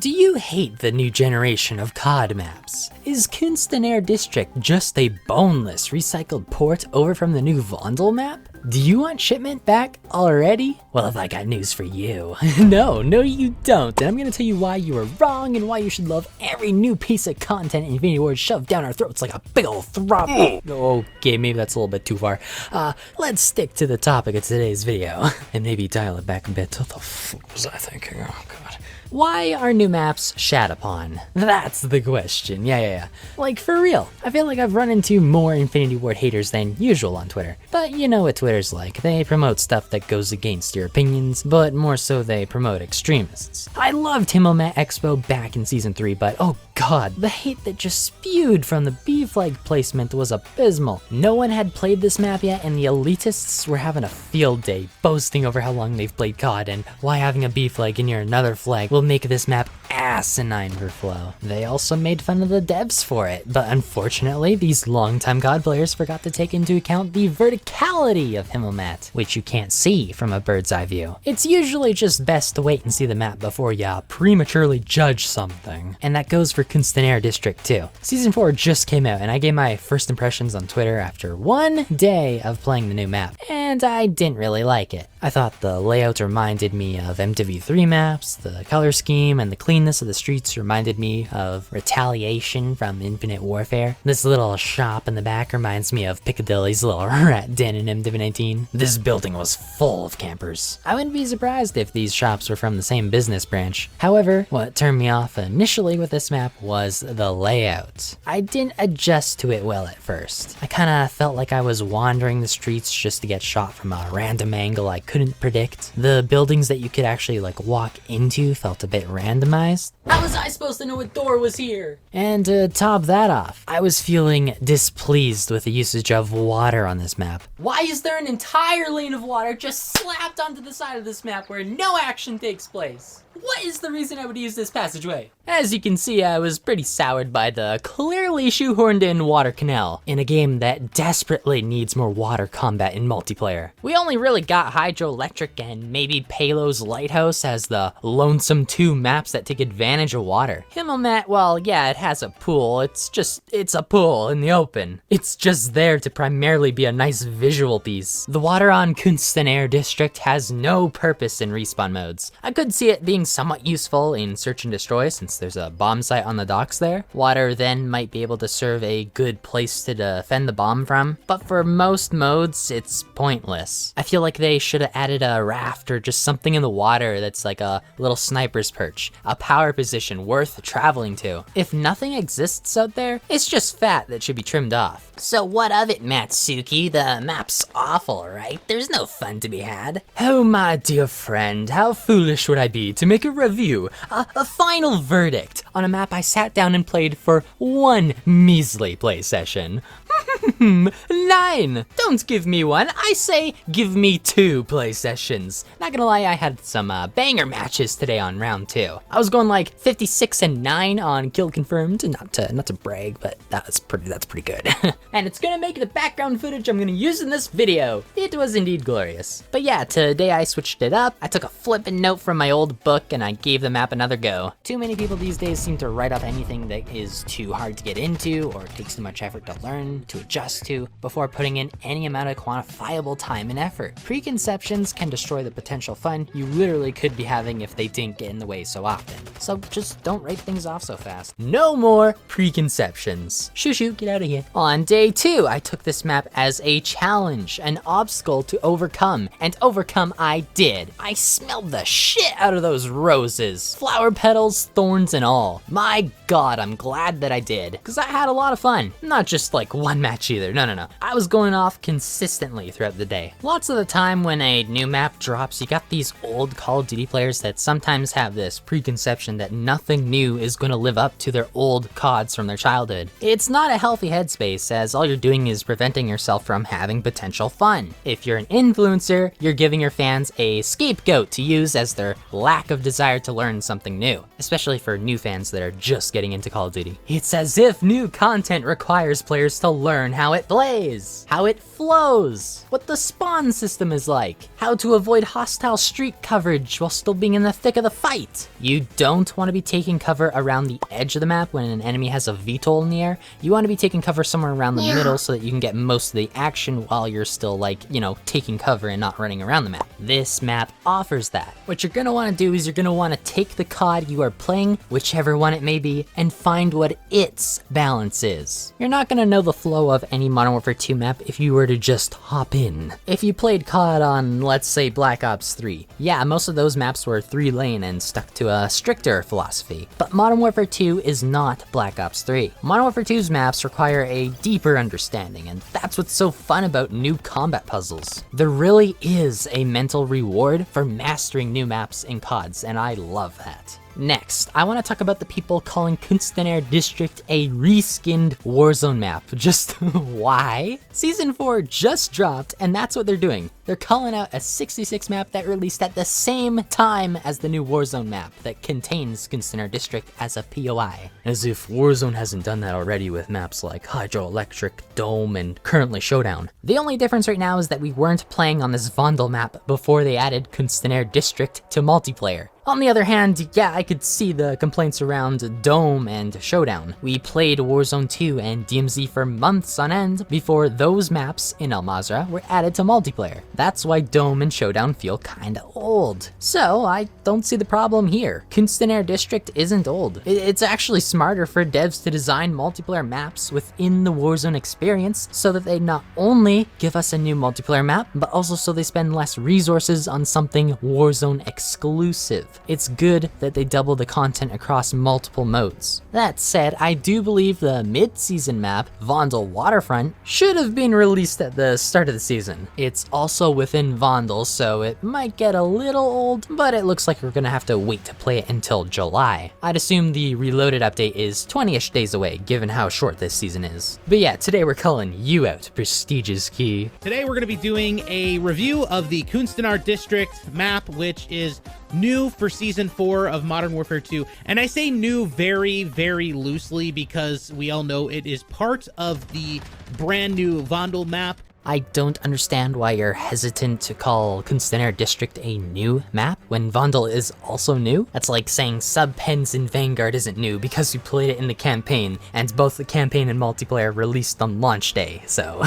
Do you hate the new generation of COD maps? Is Kunstenaar District just a boneless recycled port over from the new Vondel map? Do you want Shipment back already? Well, have I got news for you. No, you don't, and I'm gonna tell you why you are wrong and why you should love every new piece of content Infinity Ward shoved down our throats like a big ol' throb. Okay, maybe that's a little bit too far. Let's stick to the topic of today's video, and maybe dial it back a bit. What the fuck was I thinking? Oh god. Why are new maps shat upon? That's the question. Yeah. Like, for real. I feel like I've run into more Infinity Ward haters than usual on Twitter. But you know what Twitter's like. They promote stuff that goes against your opinions, but more so they promote extremists. I loved Himmelmat Expo back in Season 3, but oh god, the hate that just spewed from the B flag placement was abysmal. No one had played this map yet, and the elitists were having a field day, boasting over how long they've played COD and why having a B flag near another flag will make this map asinine for flow. They also made fun of the devs for it, but unfortunately these longtime COD players forgot to take into account the verticality of Himmelmat, which you can't see from a bird's eye view. It's usually just best to wait and see the map before you prematurely judge something. And that goes for Kunstenaar District too. Season 4 just came out and I gave my first impressions on Twitter after one day of playing the new map, and I didn't really like it. I thought the layout reminded me of MWII maps, the color scheme and the cleanness of the streets reminded me of Retaliation from Infinite Warfare. This little shop in the back reminds me of Piccadilly's little rat den in MW19. This building was full of campers. I wouldn't be surprised if these shops were from the same business branch. However, what turned me off initially with this map was the layout. I didn't adjust to it well at first. I kinda felt like I was wandering the streets just to get shot from a random angle I couldn't predict. The buildings that you could actually walk into felt a bit randomized. How was I supposed to know what door was here? And to top that off, I was feeling displeased with the usage of water on this map. Why is there an entire lane of water just slapped onto the side of this map where no action takes place? What is the reason I would use this passageway? As you can see, I was pretty soured by the clearly shoehorned in water canal in a game that desperately needs more water combat in multiplayer. We only really got Hydroelectric and maybe Palo's Lighthouse as the lonesome 2 maps that take advantage of water. Himmelmat, well, yeah, it has a pool. It's a pool in the open. It's just there to primarily be a nice visual piece. The water on Kunstenaar District has no purpose in respawn modes. I could see it being somewhat useful in search and destroy since there's a bomb site on the docks there. Water then might be able to serve a good place to defend the bomb from, but for most modes, it's pointless. I feel like they should have added a raft or just something in the water that's like a little sniper's perch, a power position worth traveling to. If nothing exists out there, it's just fat that should be trimmed off. So what of it, Mattsuki? The map's awful, right? There's no fun to be had. Oh my dear friend, how foolish would I be to make a review, a final verdict, on a map I sat down and played for one measly play session. 9! Don't give me one, I say give me 2 play sessions. Not gonna lie, I had some banger matches today on round 2. I was going like 56-9 on kill confirmed, not to brag, but that's pretty good. And it's gonna make the background footage I'm gonna use in this video. It was indeed glorious. But yeah, today I switched it up. I took a flippin' note from my old book and I gave the map another go. Too many people these days seem to write off anything that is too hard to get into or takes too much effort to learn, to adjust to, before putting in any amount of quantifiable time and effort. Preconceptions can destroy the potential fun you literally could be having if they didn't get in the way so often. So just don't write things off so fast. No more preconceptions. Shoo, get out of here. On day 2, I took this map as a challenge, an obstacle to overcome, and overcome I did. I smelled the shit out of those roses. Flower petals, thorns, and all. My god, I'm glad that I did, because I had a lot of fun. Not just like one match either, no. I was going off consistently throughout the day. Lots of the time when a new map drops, you got these old Call of Duty players that sometimes have this preconception that nothing new is going to live up to their old CODs from their childhood. It's not a healthy headspace, as all you're doing is preventing yourself from having potential fun. If you're an influencer, you're giving your fans a scapegoat to use as their lack of desire to learn something new, especially for new fans fans that are just getting into Call of Duty. It's as if new content requires players to learn how it plays, how it flows, what the spawn system is like, how to avoid hostile streak coverage while still being in the thick of the fight. You don't want to be taking cover around the edge of the map when an enemy has a VTOL in the air. You want to be taking cover somewhere around the middle so that you can get most of the action while you're still taking cover and not running around the map. This map offers that. What you're going to want to do is you're going to want to take the COD you are playing, whichever one it may be, and find what its balance is. You're not going to know the flow of any Modern Warfare 2 map if you were to just hop in. If you played COD on, let's say, Black Ops 3, yeah, most of those maps were 3-lane and stuck to a stricter philosophy. But Modern Warfare 2 is not Black Ops 3. Modern Warfare 2's maps require a deeper understanding, and that's what's so fun about new combat puzzles. There really is a mental reward for mastering new maps in CODs, and I love that. Next, I want to talk about the people calling Kunstenaar District a reskinned Warzone map. Just why? Season 4 just dropped, and that's what they're doing. They're calling out a 66 map that released at the same time as the new Warzone map that contains Kunstenaar District as a POI. As if Warzone hasn't done that already with maps like Hydroelectric, Dome, and currently Showdown. The only difference right now is that we weren't playing on this Vondel map before they added Kunstenaar District to multiplayer. On the other hand, yeah, I could see the complaints around Dome and Showdown. We played Warzone 2 and DMZ for months on end before those maps in Al Mazrah were added to multiplayer. That's why Dome and Showdown feel kinda old. So I don't see the problem here. Kunstenaar District isn't old. It's actually smarter for devs to design multiplayer maps within the Warzone experience so that they not only give us a new multiplayer map, but also so they spend less resources on something Warzone exclusive. It's good that they double the content across multiple modes. That said, I do believe the mid-season map, Vondel Waterfront, should have been released at the start of the season. It's also within Vondel, so it might get a little old, but it looks like we're gonna have to wait to play it until July. I'd assume the Reloaded update is 20-ish days away, given how short this season is. But yeah, today we're calling you out, Prestigious Key. Today we're gonna be doing a review of the Kunstenaar District map, which is new for Season 4 of Modern Warfare 2. And I say new very, very loosely because we all know it is part of the brand new Vondel map. I don't understand why you're hesitant to call Kunstenaar District a new map when Vondel is also new. That's like saying Subpens in Vanguard isn't new because you played it in the campaign, and both the campaign and multiplayer released on launch day, so...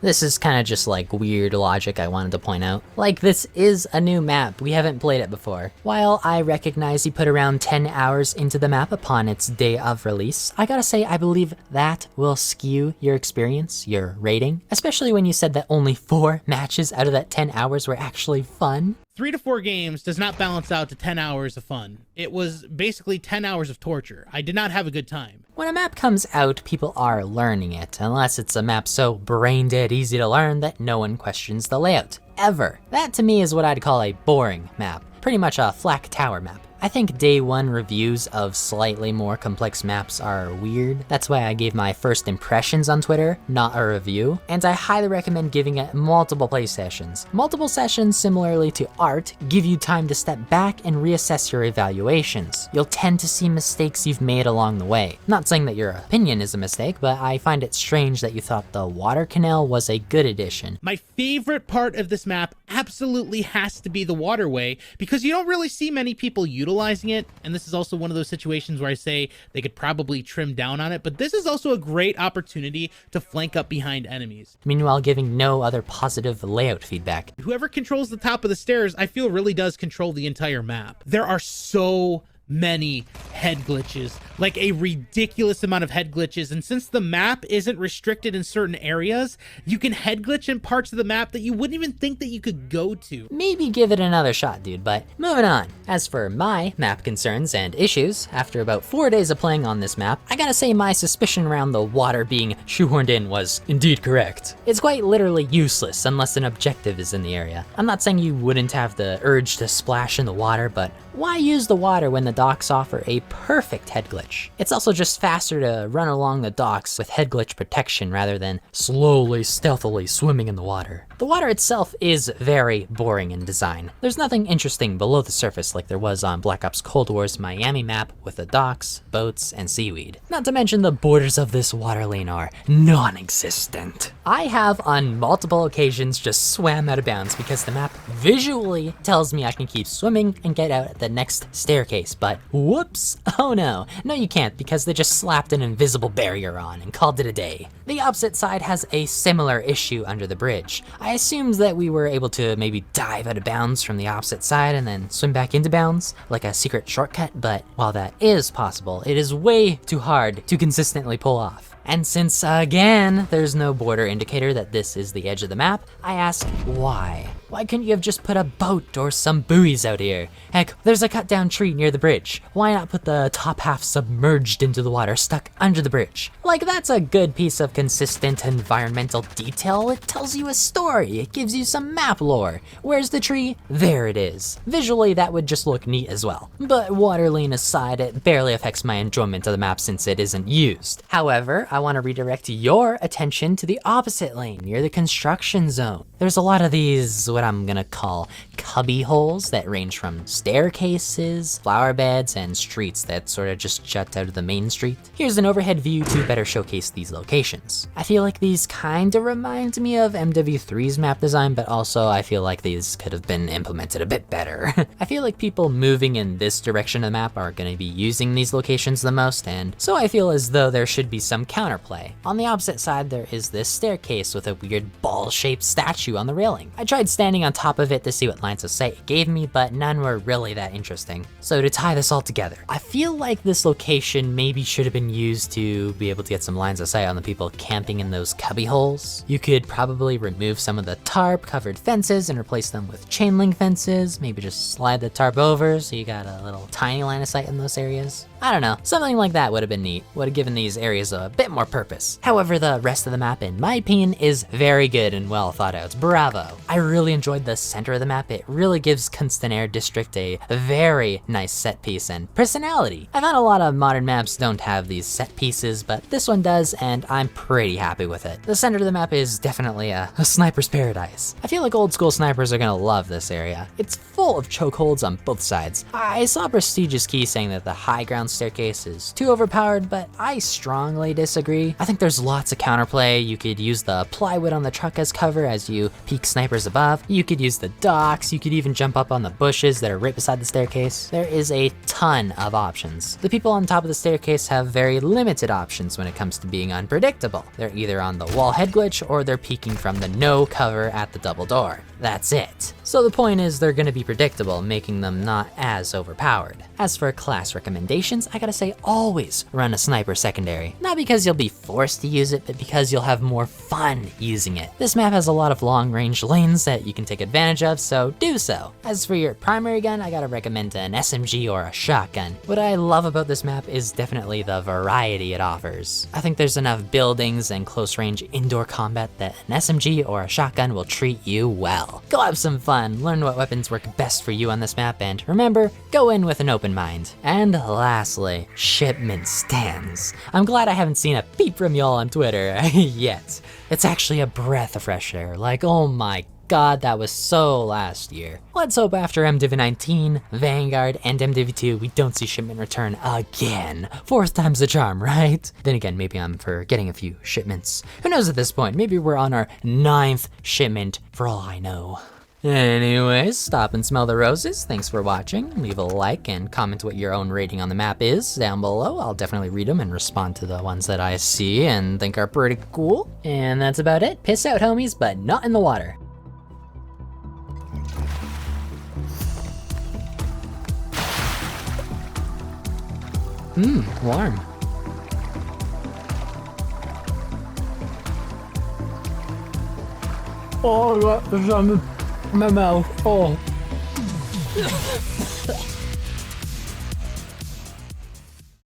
This is kind of just like weird logic I wanted to point out. Like, this is a new map, we haven't played it before. While I recognize you put around 10 hours into the map upon its day of release, I gotta say I believe that will skew your experience, your rating, especially when you said that only 4 matches out of that 10 hours were actually fun. 3 to 4 games does not balance out to 10 hours of fun. It was basically 10 hours of torture. I did not have a good time. When a map comes out, people are learning it, unless it's a map so brain-dead easy to learn that no one questions the layout, ever. That to me is what I'd call a boring map, pretty much a flak tower map. I think day 1 reviews of slightly more complex maps are weird. That's why I gave my first impressions on Twitter, not a review. And I highly recommend giving it multiple play sessions. Multiple sessions, similarly to art, give you time to step back and reassess your evaluations. You'll tend to see mistakes you've made along the way. Not saying that your opinion is a mistake, but I find it strange that you thought the water canal was a good addition. My favorite part of this map absolutely has to be the waterway, because you don't really see many people utilizing it, and this is also one of those situations where I say they could probably trim down on it, but this is also a great opportunity to flank up behind enemies. Meanwhile, giving no other positive layout feedback. Whoever controls the top of the stairs, I feel really does control the entire map. There are so many head glitches, like a ridiculous amount of head glitches, and since the map isn't restricted in certain areas, you can head glitch in parts of the map that you wouldn't even think that you could go to. Maybe give it another shot, dude, but moving on. As for my map concerns and issues, after about 4 days of playing on this map, I gotta say my suspicion around the water being shoehorned in was indeed correct. It's quite literally useless unless an objective is in the area. I'm not saying you wouldn't have the urge to splash in the water, but why use the water when the docks offer a perfect head glitch? It's also just faster to run along the docks with head glitch protection rather than slowly, stealthily swimming in the water. The water itself is very boring in design. There's nothing interesting below the surface like there was on Black Ops Cold War's Miami map with the docks, boats, and seaweed. Not to mention the borders of this water lane are non-existent. I have on multiple occasions just swam out of bounds because the map visually tells me I can keep swimming and get out at the next staircase, but whoops, oh no. No you can't because they just slapped an invisible barrier on and called it a day. The opposite side has a similar issue under the bridge. I assumed that we were able to maybe dive out of bounds from the opposite side and then swim back into bounds, like a secret shortcut, but while that is possible, it is way too hard to consistently pull off. And since, again, there's no border indicator that this is the edge of the map, I ask why? Why couldn't you have just put a boat or some buoys out here? Heck, there's a cut down tree near the bridge. Why not put the top half submerged into the water stuck under the bridge? Like, that's a good piece of consistent environmental detail. It tells you a story. It gives you some map lore. Where's the tree? There it is. Visually, that would just look neat as well. But water lane aside, it barely affects my enjoyment of the map since it isn't used. However, I want to redirect your attention to the opposite lane near the construction zone. There's a lot of these, what I'm gonna call cubby holes that range from staircases, flower beds, and streets that sort of just jut out of the main street. Here's an overhead view to better showcase these locations. I feel like these kind of remind me of MW3's map design, but also I feel like these could have been implemented a bit better. I feel like people moving in this direction of the map are gonna be using these locations the most, and so I feel as though there should be some counterplay. On the opposite side, there is this staircase with a weird ball-shaped statue on the railing. I tried standing on top of it to see what lines of sight it gave me, but none were really that interesting. So to tie this all together, I feel like this location maybe should have been used to be able to get some lines of sight on the people camping in those cubby holes. You could probably remove some of the tarp covered fences and replace them with chain link fences, maybe just slide the tarp over so you got a little tiny line of sight in those areas. I don't know, something like that would have been neat, would have given these areas a bit more purpose. However, the rest of the map, in my opinion, is very good and well thought out. Bravo. I really enjoyed the center of the map. It really gives Kunstenaar District a very nice set piece and personality. I found a lot of modern maps don't have these set pieces, but this one does, and I'm pretty happy with it. The center of the map is definitely a sniper's paradise. I feel like old school snipers are gonna love this area. It's full of chokeholds on both sides. I saw Prestigious Key saying that the high ground staircase is too overpowered, but I strongly disagree. I think there's lots of counterplay. You could use the plywood on the truck as cover as you peek snipers above. You could use the docks. You could even jump up on the bushes that are right beside the staircase. There is a ton of options. The people on top of the staircase have very limited options when it comes to being unpredictable. They're either on the wall head glitch or they're peeking from the no cover at the double door. That's it. So the point is they're gonna be predictable, making them not as overpowered. As for class recommendations, I gotta say always run a sniper secondary. Not because you'll be forced to use it, but because you'll have more fun using it. This map has a lot of long range lanes that you can take advantage of, so do so. As for your primary gun, I gotta recommend an SMG or a shotgun. What I love about this map is definitely the variety it offers. I think there's enough buildings and close range indoor combat that an SMG or a shotgun will treat you well. Go have some fun, learn what weapons work best for you on this map, and remember, go in with an open mind. And lastly, Shipment stands. I'm glad I haven't seen a peep from y'all on Twitter yet. It's actually a breath of fresh air, like oh my god, that was so last year. Let's hope after MWII 19, Vanguard, and MWII 2, we don't see Shipment return again. Fourth time's the charm, right? Then again, maybe I'm forgetting a few shipments. Who knows at this point? Maybe we're on our 9th shipment, for all I know. Anyways, stop and smell the roses. Thanks for watching. Leave a like and comment what your own rating on the map is down below. I'll definitely read them and respond to the ones that I see and think are pretty cool. And that's about it. Piss out, homies, but not in the water. Warm. Oh, I got some in my mouth. Oh.